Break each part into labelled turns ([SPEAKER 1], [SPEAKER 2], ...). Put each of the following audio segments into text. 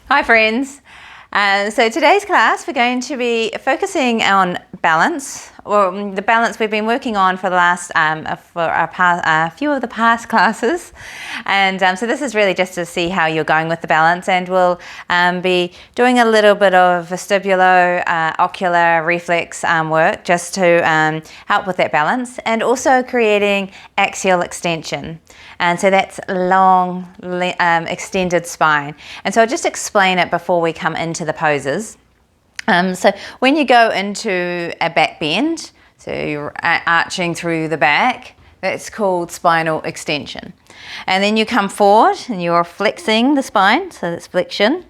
[SPEAKER 1] Hi friends. So today's class we're going to be focusing on balance, or the balance we've been working on for the last few of the past classes, and so this is really just to see how you're going with the balance, and we'll be doing a little bit of vestibular, ocular, reflex work just to help with that balance, and also creating axial extension. And so that's long, extended spine. And so I'll just explain it before we come into the poses. So when you go into a back bend, so you're arching through the back, that's called spinal extension. And then you come forward and you're flexing the spine, so that's flexion.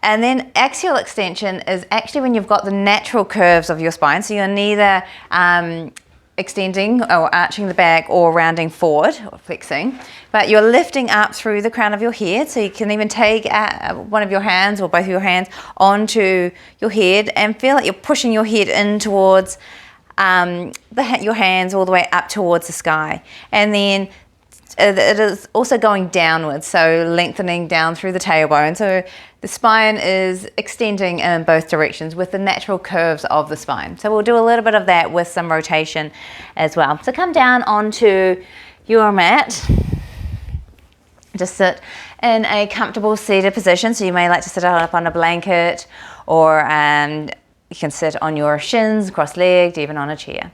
[SPEAKER 1] And then axial extension is actually when you've got the natural curves of your spine, so you're neither extending or arching the back or rounding forward or flexing, but you're lifting up through the crown of your head. So you can even take one of your hands or both of your hands onto your head and feel like you're pushing your head in towards your hands all the way up towards the sky. And then it is also going downwards, so lengthening down through the tailbone. So the spine is extending in both directions with the natural curves of the spine. So we'll do a little bit of that with some rotation as well. So come down onto your mat. Just sit in a comfortable seated position. So you may like to sit up on a blanket, or you can sit on your shins, cross-legged, even on a chair.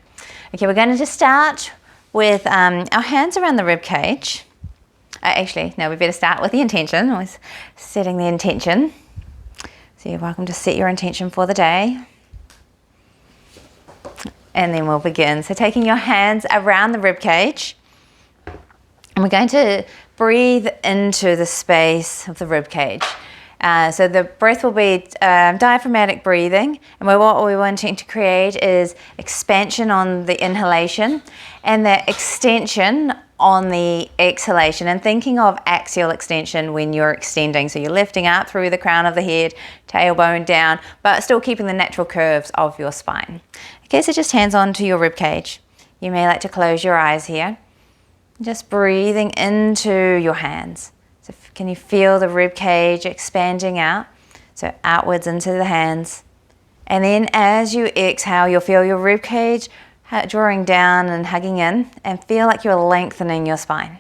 [SPEAKER 1] Okay, we're going to just start with our hands around the rib cage. Actually, no, we better start with the intention. Always setting the intention. So you're welcome to set your intention for the day. And then we'll begin. So taking your hands around the rib cage, and we're going to breathe into the space of the rib cage. So the breath will be diaphragmatic breathing, and what we're wanting to create is expansion on the inhalation and that extension on the exhalation, and thinking of axial extension when you're extending. So you're lifting up through the crown of the head, tailbone down, but still keeping the natural curves of your spine. Okay, so just hands onto your rib cage. You may like to close your eyes here. Just breathing into your hands. So can you feel the rib cage expanding out? So outwards into the hands. And then as you exhale, you'll feel your rib cage drawing down and hugging in, and feel like you're lengthening your spine.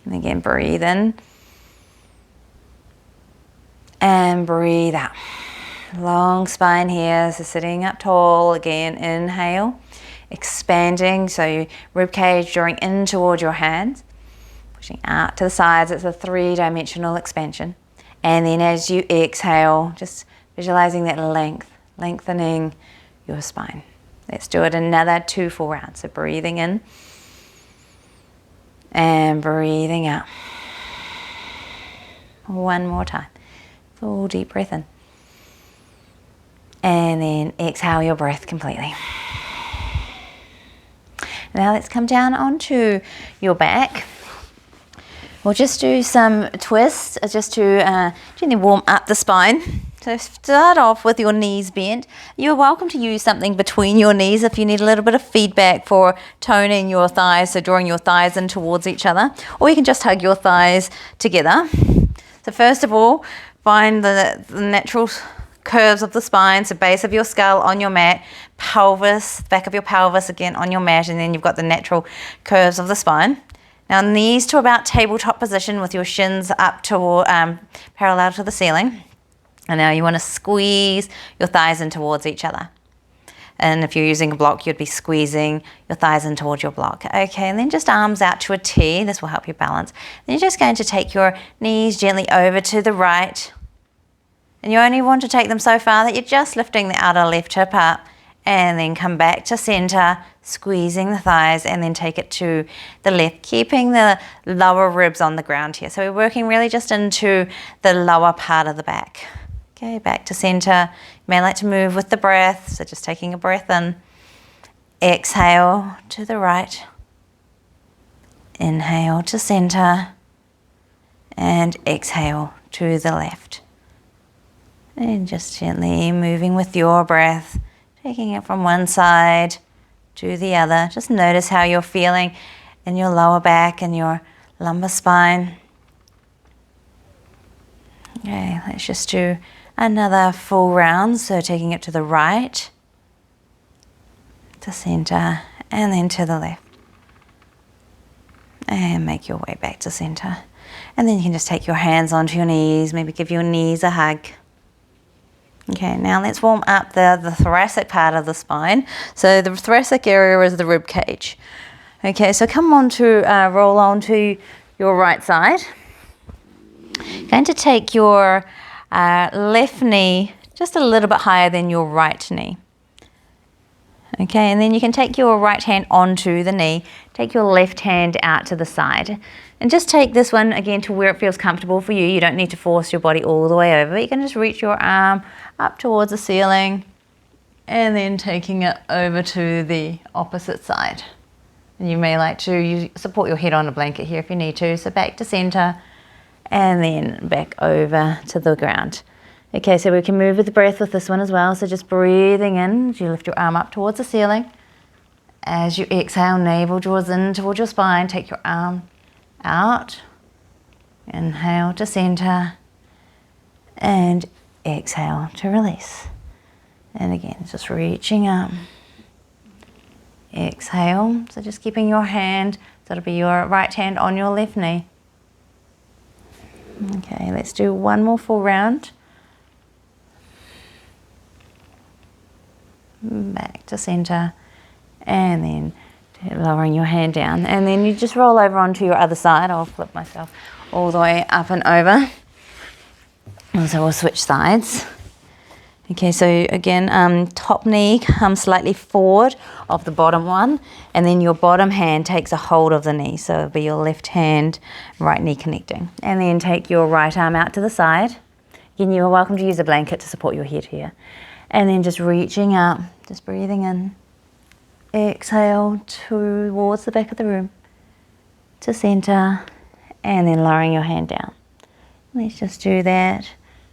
[SPEAKER 1] And again, breathe in and breathe out. Long spine here, so sitting up tall. Again, inhale, expanding, so your rib cage drawing in toward your hands. Pushing out to the sides, it's a three-dimensional expansion. And then as you exhale, just visualizing that lengthening your spine. Let's do it another 2 full rounds. So breathing in and breathing out. One more time. Full deep breath in. And then exhale your breath completely. Now let's come down onto your back. We'll just do some twists just to gently warm up the spine. So start off with your knees bent. You're welcome to use something between your knees if you need a little bit of feedback for toning your thighs, so drawing your thighs in towards each other. Or you can just hug your thighs together. So first of all, find the natural curves of the spine, so base of your skull on your mat, pelvis, back of your pelvis again on your mat, and then you've got the natural curves of the spine. Now knees to about tabletop position with your shins up to parallel to the ceiling. And now you want to squeeze your thighs in towards each other. And if you're using a block, you'd be squeezing your thighs in towards your block. Okay, and then just arms out to a T. This will help you balance. Then you're just going to take your knees gently over to the right. And you only want to take them so far that you're just lifting the outer left hip up. And then come back to center, squeezing the thighs, and then take it to the left, keeping the lower ribs on the ground here. So we're working really just into the lower part of the back. Okay, back to center. You may like to move with the breath, so just taking a breath in. Exhale to the right. Inhale to center. And exhale to the left. And just gently moving with your breath, taking it from one side to the other. Just notice how you're feeling in your lower back and your lumbar spine. Okay, let's just do another full round. So taking it to the right, to center, and then to the left. And make your way back to center. And then you can just take your hands onto your knees, maybe give your knees a hug. Okay, now let's warm up the thoracic part of the spine. So the thoracic area is the rib cage. Okay, so come on to roll onto your right side. Going to take your left knee just a little bit higher than your right knee. Okay, and then you can take your right hand onto the knee, take your left hand out to the side, and just take this one again to where it feels comfortable for you. You don't need to force your body all the way over. You can just reach your arm up towards the ceiling and then taking it over to the opposite side. And you may like to support your head on a blanket here if you need to. So back to center and then back over to the ground. Okay, so we can move with the breath with this one as well. So just breathing in as you lift your arm up towards the ceiling. As you exhale, navel draws in towards your spine. Take your arm out. Inhale to center. And exhale to release. And again, just reaching up. Exhale. So just keeping your hand, so it'll be your right hand on your left knee. Okay, let's do one more full round. Back to center, and then lowering your hand down, and then you just roll over onto your other side. I'll flip myself all the way up and over, and so we'll switch sides. Okay, so again, top knee comes slightly forward of the bottom one, and then your bottom hand takes a hold of the knee, so it'll be your left hand, right knee connecting, and then take your right arm out to the side. Again, you are welcome to use a blanket to support your head here. And then just reaching up, just breathing in. Exhale towards the back of the room, to center, and then lowering your hand down. Let's just do that.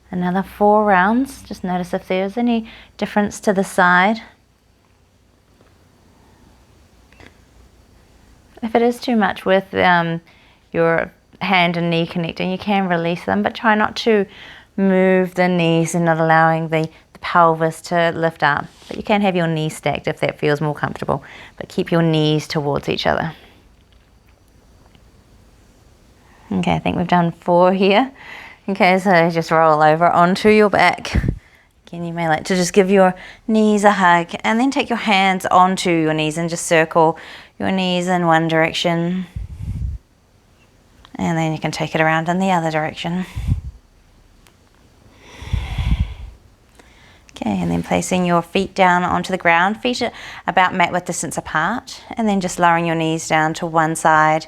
[SPEAKER 1] Another 4 rounds. Just notice if there's any difference to the side. If it is too much with your hand and knee connecting, you can release them, but try not to move the knees and not allowing the pelvis to lift up. But you can have your knees stacked if that feels more comfortable, but keep your knees towards each other. Okay, I think we've done 4 here. Okay, so just roll over onto your back. Again, you may like to just give your knees a hug, and then take your hands onto your knees and just circle your knees in one direction, and then you can take it around in the other direction. Okay, and then placing your feet down onto the ground, feet are about mat width distance apart, and then just lowering your knees down to one side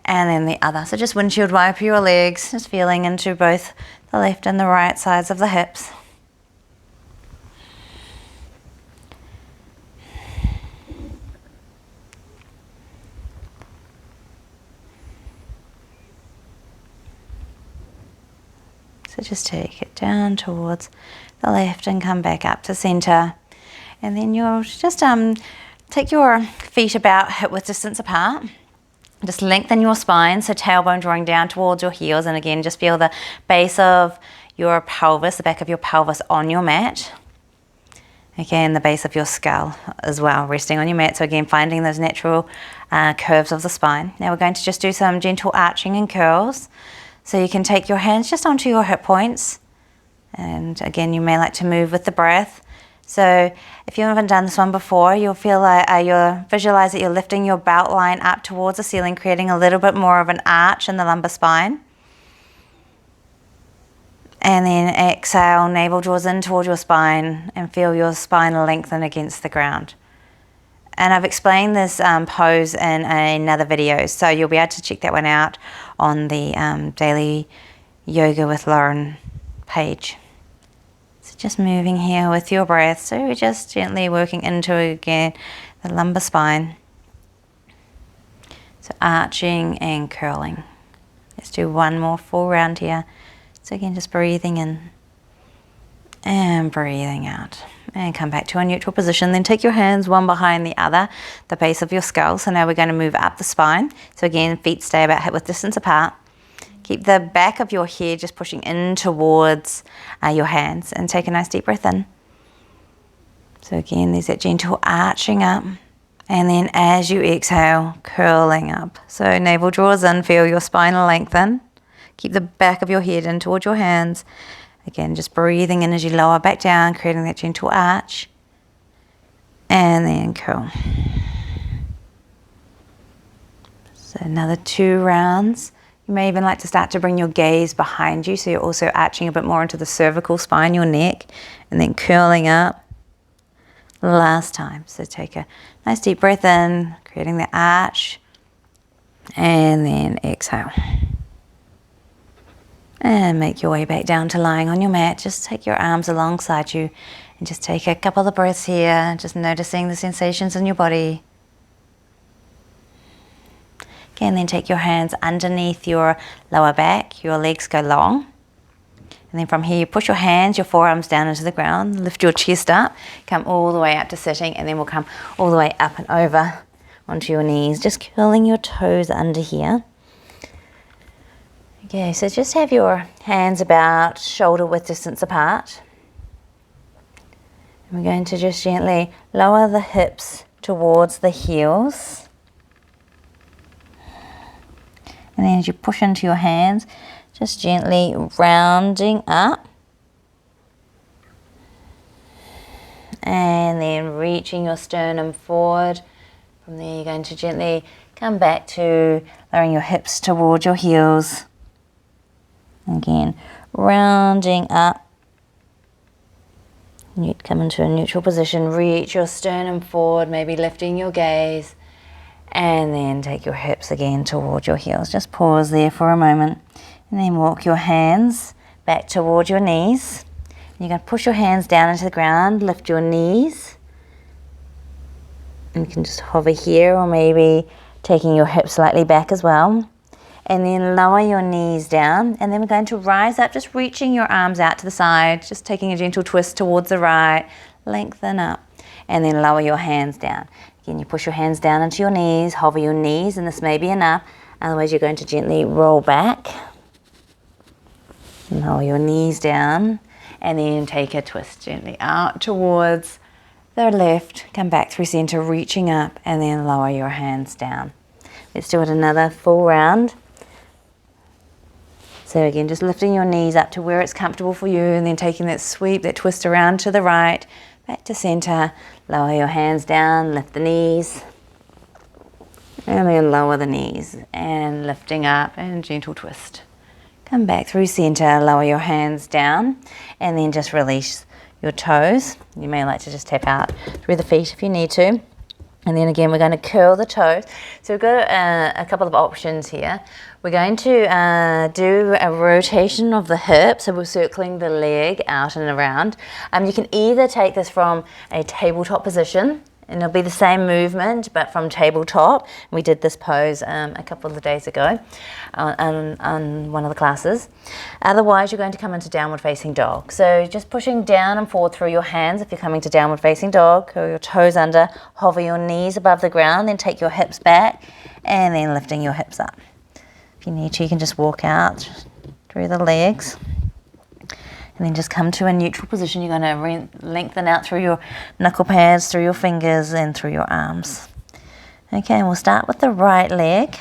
[SPEAKER 1] and then the other. So just windshield wiper your legs, just feeling into both the left and the right sides of the hips. So just take it down towards the left and come back up to center. And then you'll just take your feet about hip width distance apart. Just lengthen your spine, so tailbone drawing down towards your heels, and again just feel the base of your pelvis, the back of your pelvis on your mat. Again, the base of your skull as well, resting on your mat. So again, finding those natural curves of the spine. Now we're going to just do some gentle arching and curls. So you can take your hands just onto your hip points, and again you may like to move with the breath. So if you haven't done this one before, you'll feel like you'll visualize that you're lifting your belt line up towards the ceiling, creating a little bit more of an arch in the lumbar spine. And then exhale, navel draws in towards your spine, and feel your spine lengthen against the ground. And I've explained this pose in another video, so you'll be able to check that one out on the Daily Yoga with Lauren page. So just moving here with your breath, so we're just gently working into, again, the lumbar spine. So arching and curling. Let's do one more full round here. So again, just breathing in and breathing out. And come back to a neutral position. Then take your hands one behind the other, the base of your skull. So now we're going to move up the spine. So again, feet stay about hip width distance apart. Keep the back of your head just pushing in towards your hands, and take a nice deep breath in. So again, there's that gentle arching up, and then as you exhale, curling up. So navel draws in, feel your spine lengthen. Keep the back of your head in towards your hands. Again, just breathing in as you lower back down, creating that gentle arch. And then curl. So another 2 rounds. You may even like to start to bring your gaze behind you, so you're also arching a bit more into the cervical spine, your neck, and then curling up. Last time. So take a nice deep breath in, creating the arch, and then exhale. And make your way back down to lying on your mat. Just take your arms alongside you and just take a couple of breaths here, just noticing the sensations in your body. Again, then take your hands underneath your lower back, your legs go long. And then from here, you push your hands, your forearms down into the ground, lift your chest up, come all the way up to sitting, and then we'll come all the way up and over onto your knees, just curling your toes under here. Okay, so just have your hands about shoulder width distance apart. And we're going to just gently lower the hips towards the heels. And then as you push into your hands, just gently rounding up. And then reaching your sternum forward. From there you're going to gently come back to lowering your hips towards your heels. Again, rounding up. You'd come into a neutral position, reach your sternum forward, maybe lifting your gaze, and then take your hips again towards your heels. Just pause there for a moment, and then walk your hands back towards your knees. You're going to push your hands down into the ground, lift your knees, and you can just hover here, or maybe taking your hips slightly back as well. And then lower your knees down, and then we're going to rise up, just reaching your arms out to the side, just taking a gentle twist towards the right, lengthen up, and then lower your hands down. Again, you push your hands down into your knees, hover your knees, and this may be enough, otherwise you're going to gently roll back, and lower your knees down, and then take a twist gently out towards the left, come back through center, reaching up, and then lower your hands down. Let's do it another full round. So again, just lifting your knees up to where it's comfortable for you, and then taking that sweep, that twist around to the right, back to center, lower your hands down, lift the knees, and then lower the knees, and lifting up, and gentle twist. Come back through center, lower your hands down, and then just release your toes. You may like to just tap out through the feet if you need to. And then again, we're going to curl the toes. So we've got a couple of options here. We're going to do a rotation of the hip, so we're circling the leg out and around. You can either take this from a tabletop position, and it'll be the same movement, but from tabletop. We did this pose a couple of days ago on one of the classes. Otherwise, you're going to come into downward facing dog. So just pushing down and forward through your hands if you're coming to downward facing dog, curl your toes under, hover your knees above the ground, then take your hips back, and then lifting your hips up. If you need to, you can just walk out through the legs. And then just come to a neutral position. You're going to lengthen out through your knuckle pads, through your fingers, and through your arms. Okay, and we'll start with the right leg.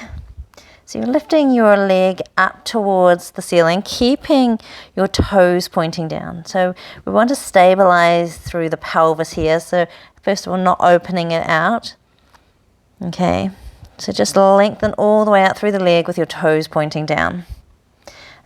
[SPEAKER 1] So you're lifting your leg up towards the ceiling, keeping your toes pointing down. So we want to stabilize through the pelvis here. So first of all, not opening it out. Okay, so just lengthen all the way out through the leg with your toes pointing down.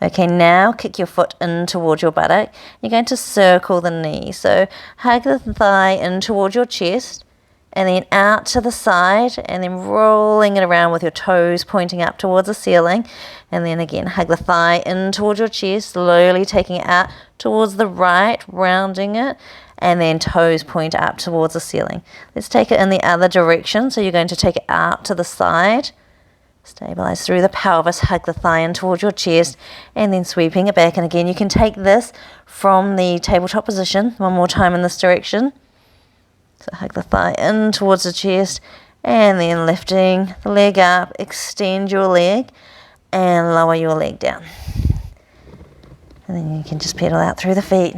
[SPEAKER 1] Okay, now kick your foot in towards your buttock. You're going to circle the knee. So hug the thigh in towards your chest, and then out to the side, and then rolling it around with your toes pointing up towards the ceiling. And then again, hug the thigh in towards your chest, slowly taking it out towards the right, rounding it, and then toes point up towards the ceiling. Let's take it in the other direction. So you're going to take it out to the side. Stabilize through the pelvis, hug the thigh in towards your chest, and then sweeping it back. And again, you can take this from the tabletop position one more time in this direction. So hug the thigh in towards the chest, and then lifting the leg up, extend your leg, and lower your leg down. And then you can just pedal out through the feet.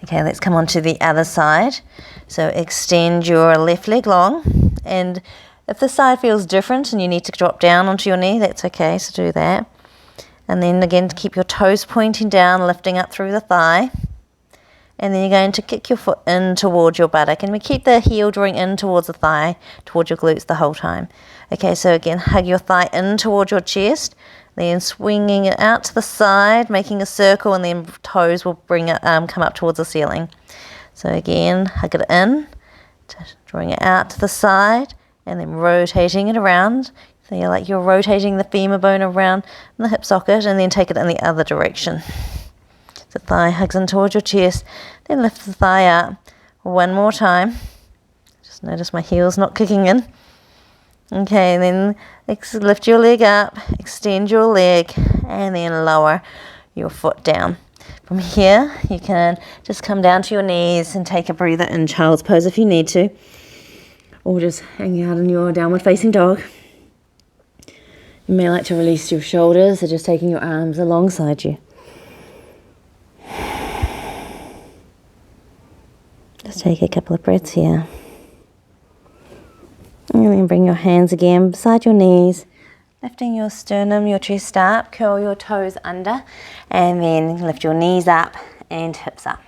[SPEAKER 1] Okay, let's come on to the other side. So extend your left leg long, and if the side feels different and you need to drop down onto your knee, that's okay, so do that. And then again, keep your toes pointing down, lifting up through the thigh. And then you're going to kick your foot in towards your buttock, and we keep the heel drawing in towards the thigh, towards your glutes the whole time. Okay, so again, hug your thigh in towards your chest, then swinging it out to the side, making a circle, and then toes will bring it, come up towards the ceiling. So again, hug it in, drawing it out to the side, and then rotating it around. So you're like you're rotating the femur bone around the hip socket, and then take it in the other direction. The thigh hugs in towards your chest, then lift the thigh up. One more time. Just notice my heel's not kicking in. Okay, then lift your leg up, extend your leg, and then lower your foot down. From here, you can just come down to your knees and take a breather in child's pose if you need to, or just hang out in your downward facing dog. You may like to release your shoulders, so just taking your arms alongside you. Just take a couple of breaths here. And then bring your hands again beside your knees, lifting your sternum, your chest up, curl your toes under, and then lift your knees up and hips up.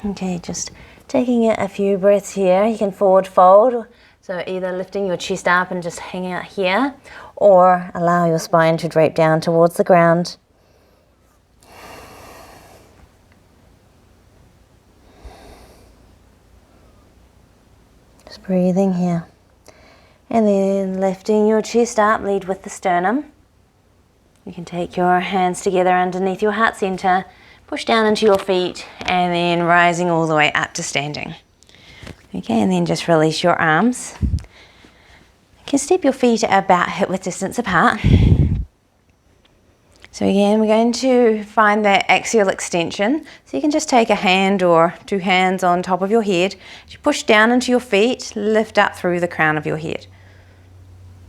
[SPEAKER 1] Okay, just taking a few breaths here. You can forward fold, so either lifting your chest up and just hanging out here, or allow your spine to drape down towards the ground. Just breathing here. And then lifting your chest up, lead with the sternum. You can take your hands together underneath your heart center, push down into your feet, and then rising all the way up to standing. Okay, and then just release your arms. You can step your feet about hip-width distance apart. So again, we're going to find that axial extension. So you can just take a hand or two hands on top of your head. As you push down into your feet, lift up through the crown of your head.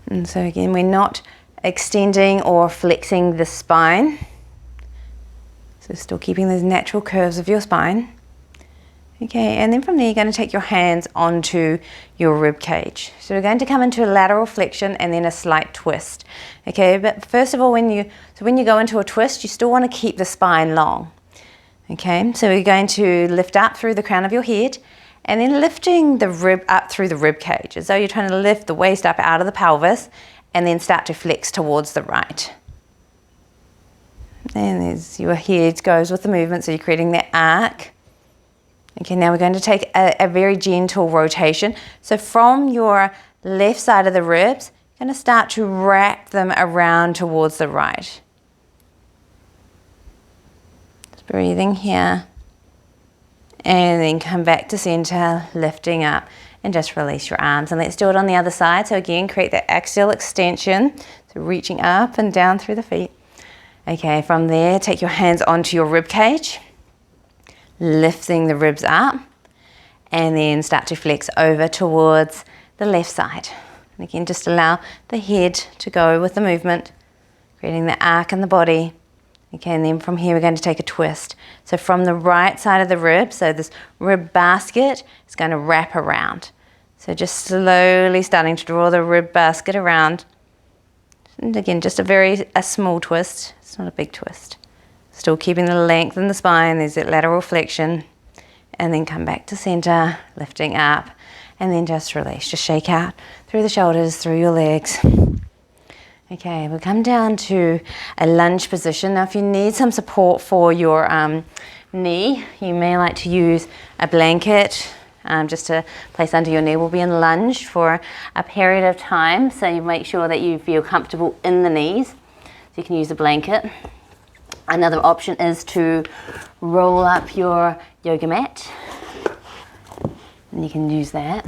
[SPEAKER 1] And so again, we're not extending or flexing the spine. So still keeping those natural curves of your spine. Okay, and then from there you're going to take your hands onto your rib cage. So we're going to come into a lateral flexion and then a slight twist. Okay, but first of all, when you go into a twist, you still want to keep the spine long. Okay, so we're going to lift up through the crown of your head, and then lifting the rib up through the rib cage, as though you're trying to lift the waist up out of the pelvis, and then start to flex towards the right. And as your head goes with the movement, so you're creating that arc. Okay, now we're going to take a very gentle rotation. So from your left side of the ribs, you're going to start to wrap them around towards the right. Just breathing here. And then come back to center, lifting up, and just release your arms. And let's do it on the other side. So again, create that axial extension. So reaching up and down through the feet. Okay, from there, take your hands onto your rib cage. Lifting the ribs up, and then start to flex over towards the left side. And again, just allow the head to go with the movement, creating the arc in the body. Okay, and then from here we're going to take a twist. So from the right side of the rib, so this rib basket is going to wrap around. So just slowly starting to draw the rib basket around. And again, just a small twist. It's not a big twist. Still keeping the length in the spine. There's that lateral flexion. And then come back to center, lifting up, and then just release. Just shake out through the shoulders, through your legs. Okay, we'll come down to a lunge position. Now, if you need some support for your knee, you may like to use a blanket just to place under your knee. We'll be in lunge for a period of time, so you make sure that you feel comfortable in the knees. So you can use a blanket. Another option is to roll up your yoga mat, and you can use that.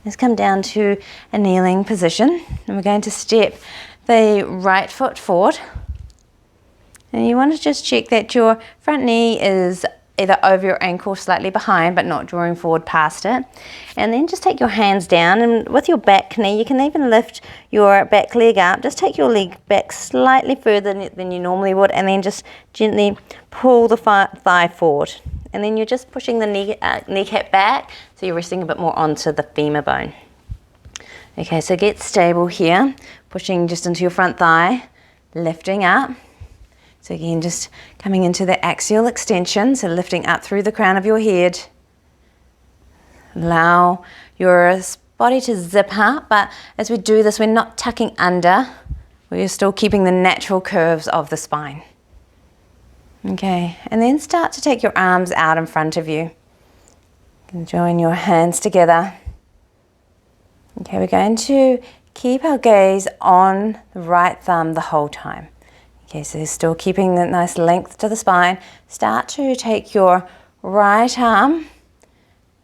[SPEAKER 1] Let's come down to a kneeling position, and we're going to step the right foot forward. And you want to just check that your front knee is either over your ankle, slightly behind, but not drawing forward past it. And then just take your hands down, and with your back knee, you can even lift your back leg up. Just take your leg back slightly further than you normally would, and then just gently pull the thigh forward. And then you're just pushing the kneecap back, so you're resting a bit more onto the femur bone. Okay, so get stable here, pushing just into your front thigh, lifting up. So again, just coming into the axial extension, so lifting up through the crown of your head. Allow your body to zip up, but as we do this, we're not tucking under. We're still keeping the natural curves of the spine. Okay, and then start to take your arms out in front of you. You can join your hands together. Okay, we're going to keep our gaze on the right thumb the whole time. Okay, so still keeping that nice length to the spine. Start to take your right arm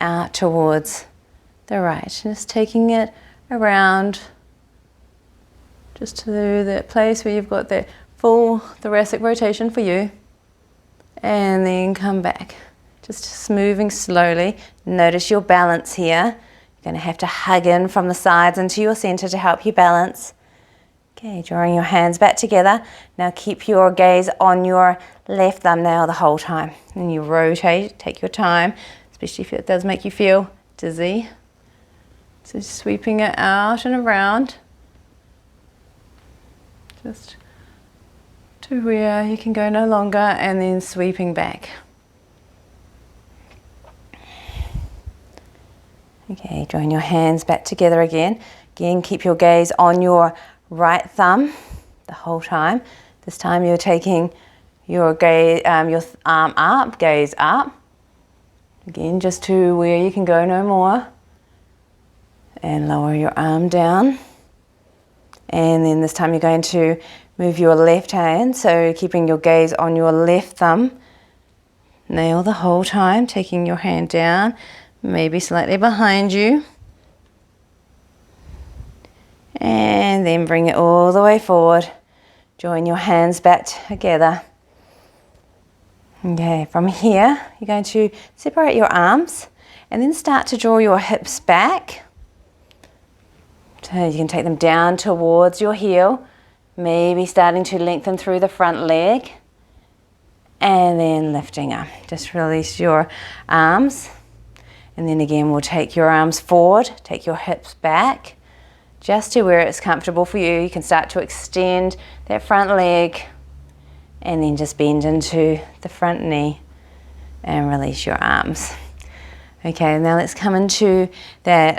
[SPEAKER 1] out towards the right. Just taking it around just to that place where you've got that full thoracic rotation for you. And then come back. Just moving slowly. Notice your balance here. You're going to have to hug in from the sides into your center to help you balance. Okay, drawing your hands back together. Now keep your gaze on your left thumbnail the whole time. And you rotate, take your time, especially if it does make you feel dizzy. So sweeping it out and around. Just to where you can go no longer, and then sweeping back. Okay, drawing your hands back together again. Again, keep your gaze on your right thumb the whole time. This time you're taking your gaze, your arm up, gaze up. Again, just to where you can go no more. And lower your arm down. And then this time you're going to move your left hand, so keeping your gaze on your left thumb nail the whole time, taking your hand down, maybe slightly behind you. And then bring it all the way forward. Join your hands back together. Okay, from here, you're going to separate your arms and then start to draw your hips back. So you can take them down towards your heel. Maybe starting to lengthen through the front leg and then lifting up. Just release your arms. And then again, we'll take your arms forward, take your hips back, just to where it's comfortable for you. You can start to extend that front leg and then just bend into the front knee and release your arms. Okay, now let's come into that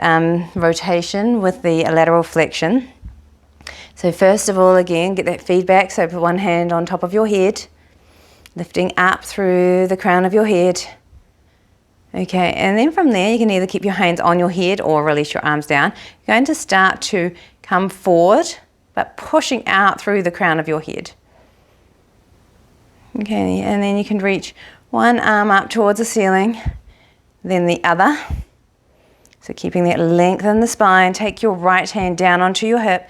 [SPEAKER 1] rotation with the lateral flexion. So first of all, again, get that feedback. So put one hand on top of your head, lifting up through the crown of your head. Okay, and then from there, you can either keep your hands on your head or release your arms down. You're going to start to come forward, but pushing out through the crown of your head. Okay, and then you can reach one arm up towards the ceiling, then the other. So keeping that length in the spine, take your right hand down onto your hip.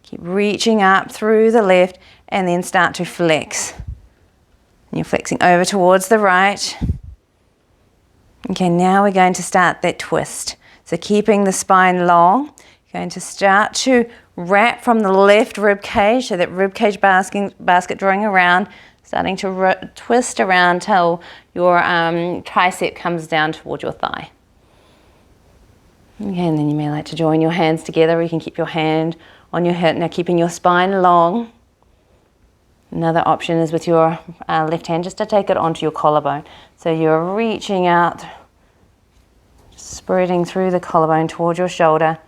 [SPEAKER 1] Keep reaching up through the left and then start to flex. And you're flexing over towards the right. Okay, now we're going to start that twist. So keeping the spine long, you're going to start to wrap from the left rib cage, so that rib cage basket drawing around, starting to twist around till your tricep comes down towards your thigh. Okay, and then you may like to join your hands together, or you can keep your hand on your hip. Now keeping your spine long. Another option is with your left hand, just to take it onto your collarbone. So you're reaching out, spreading through the collarbone towards your shoulder.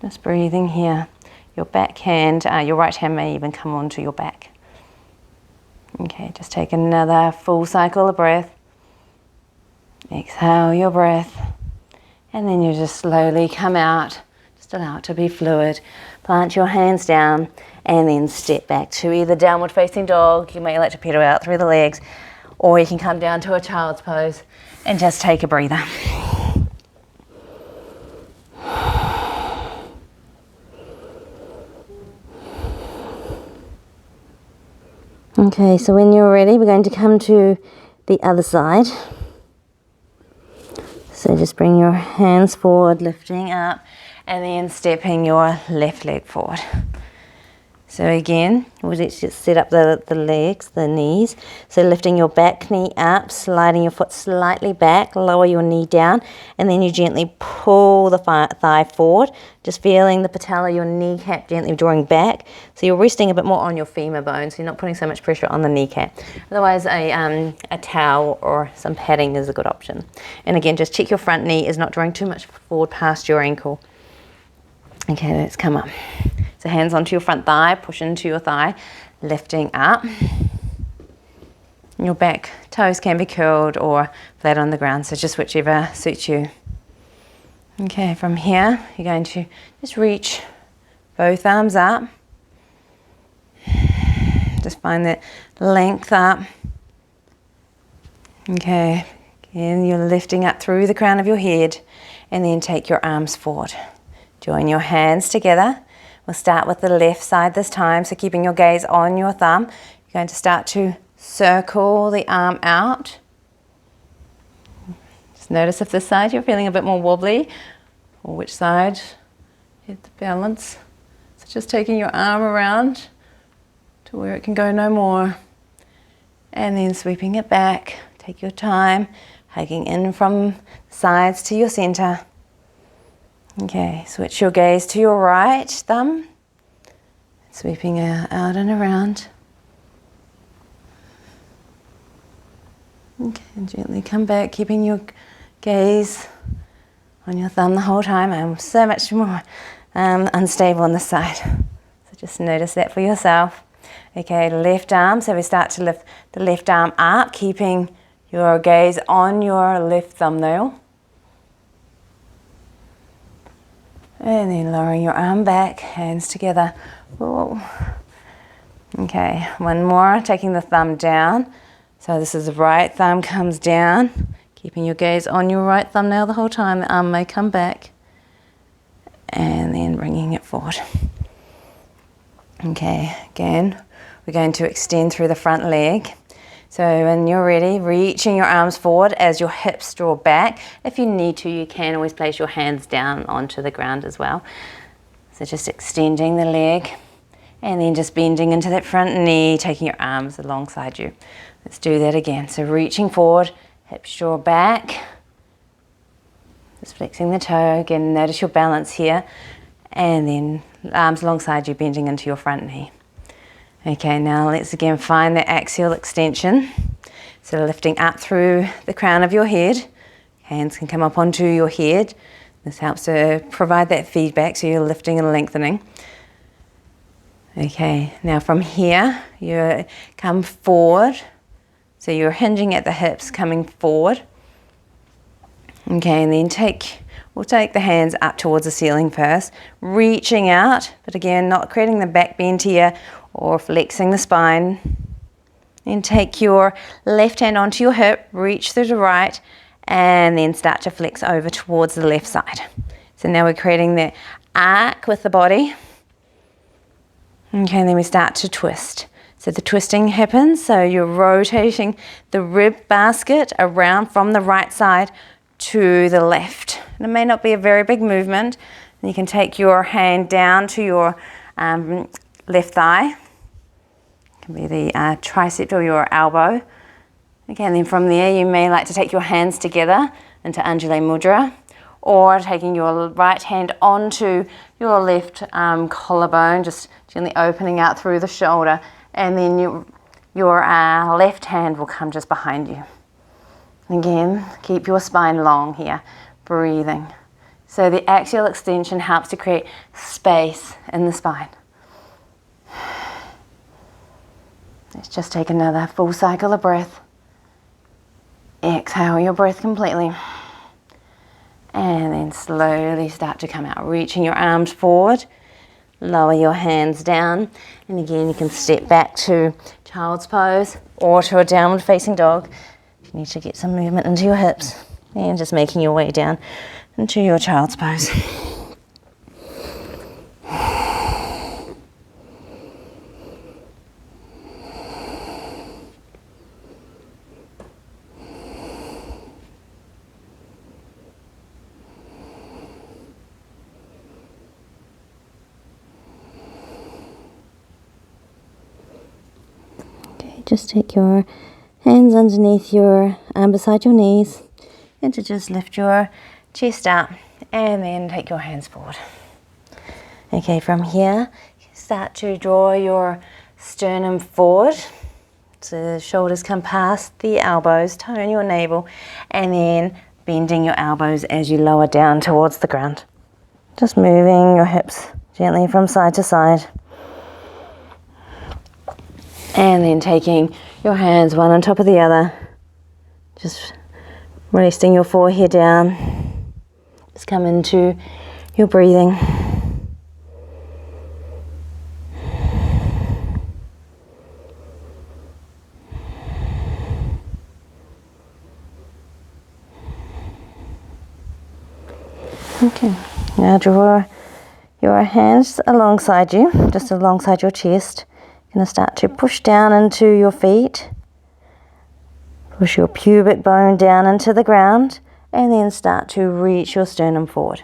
[SPEAKER 1] Just breathing here. Your back hand, your right hand may even come onto your back. Okay, just take another full cycle of breath. Exhale your breath. And then you just slowly come out. Just allow it to be fluid. Plant your hands down and then step back to either downward facing dog. You may like to pedal out through the legs, or you can come down to a child's pose and just take a breather. Okay, so when you're ready, we're going to come to the other side. So just bring your hands forward, lifting up, and then stepping your left leg forward. So again, we'll just set up the legs, the knees. So lifting your back knee up, sliding your foot slightly back, lower your knee down, and then you gently pull the thigh forward, just feeling the patella, your kneecap gently drawing back. So you're resting a bit more on your femur bone, so you're not putting so much pressure on the kneecap. Otherwise, a towel or some padding is a good option. And again, just check your front knee is not drawing too much forward past your ankle. Okay, let's come up. So hands onto your front thigh, push into your thigh, lifting up. Your back toes can be curled or flat on the ground, so just whichever suits you. Okay, from here, you're going to just reach both arms up. Just find that length up. Okay, again, you're lifting up through the crown of your head, and then take your arms forward. Join your hands together. We'll start with the left side this time, so keeping your gaze on your thumb. You're going to start to circle the arm out. Just notice if this side you're feeling a bit more wobbly, or which side. Hit the balance. So just taking your arm around to where it can go no more. And then sweeping it back. Take your time, hiking in from the sides to your center. Okay, switch your gaze to your right thumb, sweeping out and around. Okay, and gently come back, keeping your gaze on your thumb the whole time. I'm so much more unstable on this side, so just notice that for yourself. Okay, left arm, so we start to lift the left arm up, keeping your gaze on your left thumbnail. And then lowering your arm back, hands together. Whoa. Okay, one more, taking the thumb down. So this is the right thumb comes down, keeping your gaze on your right thumbnail the whole time. The arm may come back. And then bringing it forward. Okay, again, we're going to extend through the front leg. So when you're ready, reaching your arms forward as your hips draw back. If you need to, you can always place your hands down onto the ground as well. So just extending the leg and then just bending into that front knee, taking your arms alongside you. Let's do that again. So reaching forward, hips draw back. Just flexing the toe. Again, notice your balance here. And then arms alongside you, bending into your front knee. Okay, now let's again find the axial extension. So lifting up through the crown of your head. Hands can come up onto your head. This helps to provide that feedback, so you're lifting and lengthening. Okay, now from here, you come forward. So you're hinging at the hips, coming forward. Okay, and then we'll take the hands up towards the ceiling first, reaching out, but again, not creating the back bend here or flexing the spine. Then take your left hand onto your hip, reach through the right, and then start to flex over towards the left side. So now we're creating the arc with the body. Okay, and then we start to twist. So the twisting happens, so you're rotating the rib basket around from the right side to the left. And it may not be a very big movement. You can take your hand down to your left thigh. It can be the tricep or your elbow. Okay, and then from there you may like to take your hands together into Anjali Mudra, or taking your right hand onto your left collarbone, just gently opening out through the shoulder, and then your left hand will come just behind you. Again, keep your spine long here, breathing. So the axial extension helps to create space in the spine. Let's just take another full cycle of breath. Exhale your breath completely. And then slowly start to come out, reaching your arms forward. Lower your hands down. And again, you can step back to child's pose or to a downward facing dog. You need to get some movement into your hips. And just making your way down into your child's pose. just take your hands underneath beside your knees, and to just lift your chest up, and then take your hands forward. Okay, from here, start to draw your sternum forward. So the shoulders come past the elbows, tone your navel, and then bending your elbows as you lower down towards the ground. Just moving your hips gently from side to side. And then taking your hands one on top of the other. Just resting your forehead down. Just come into your breathing. Okay, now draw your hands alongside you, just alongside your chest. You're going to start to push down into your feet. Push your pubic bone down into the ground, and then start to reach your sternum forward.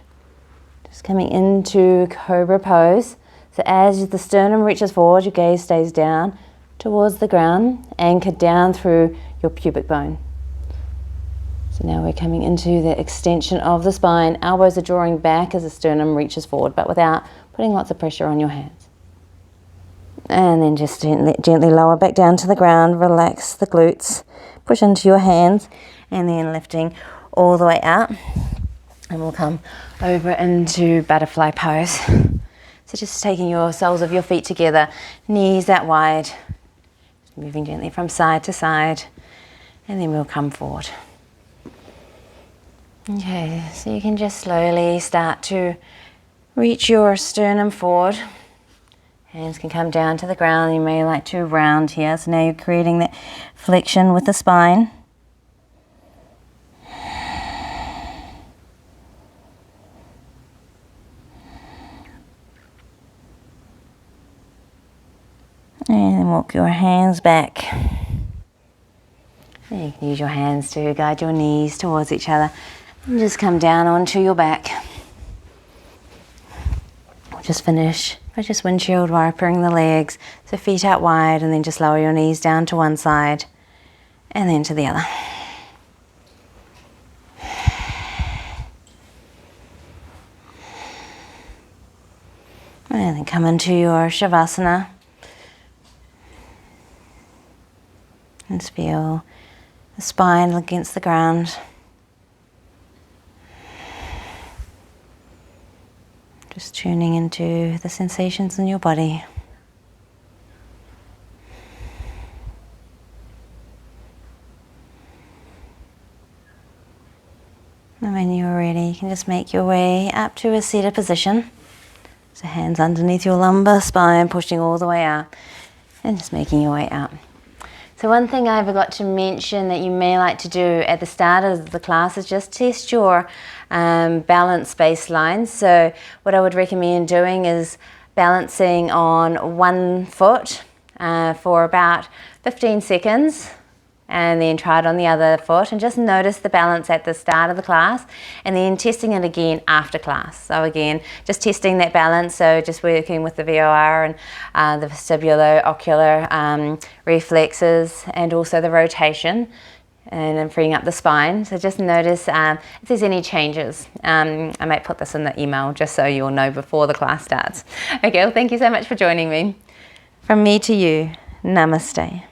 [SPEAKER 1] Just coming into cobra pose. So as the sternum reaches forward, your gaze stays down towards the ground, anchored down through your pubic bone. So now we're coming into the extension of the spine. Elbows are drawing back as the sternum reaches forward, but without putting lots of pressure on your hands. And then just gently lower back down to the ground. Relax the glutes. Push into your hands, and then lifting all the way out. And we'll come over into butterfly pose. So just taking your soles of your feet together, knees out wide, moving gently from side to side, and then we'll come forward. Okay, so you can just slowly start to reach your sternum forward. Hands can come down to the ground. You may like to round here. So now you're creating that flexion with the spine. And then walk your hands back. And you can use your hands to guide your knees towards each other. And just come down onto your back. We'll just finish by just windshield wipering the legs. So feet out wide, and then just lower your knees down to one side and then to the other. And then come into your Shavasana. And feel the spine against the ground. Just tuning into the sensations in your body. And when you're ready, you can just make your way up to a seated position. So hands underneath your lumbar spine, pushing all the way out, and just making your way out. So one thing I forgot to mention that you may like to do at the start of the class is just test your balance baseline. So what I would recommend doing is balancing on one foot for about 15 seconds, and then try it on the other foot, and just notice the balance at the start of the class, and then testing it again after class. So again, just testing that balance, so just working with the VOR and the vestibular, ocular reflexes, and also the rotation, and then freeing up the spine. So just notice if there's any changes. I might put this in the email just so you'll know before the class starts. Okay, well, thank you so much for joining me. From me to you, namaste.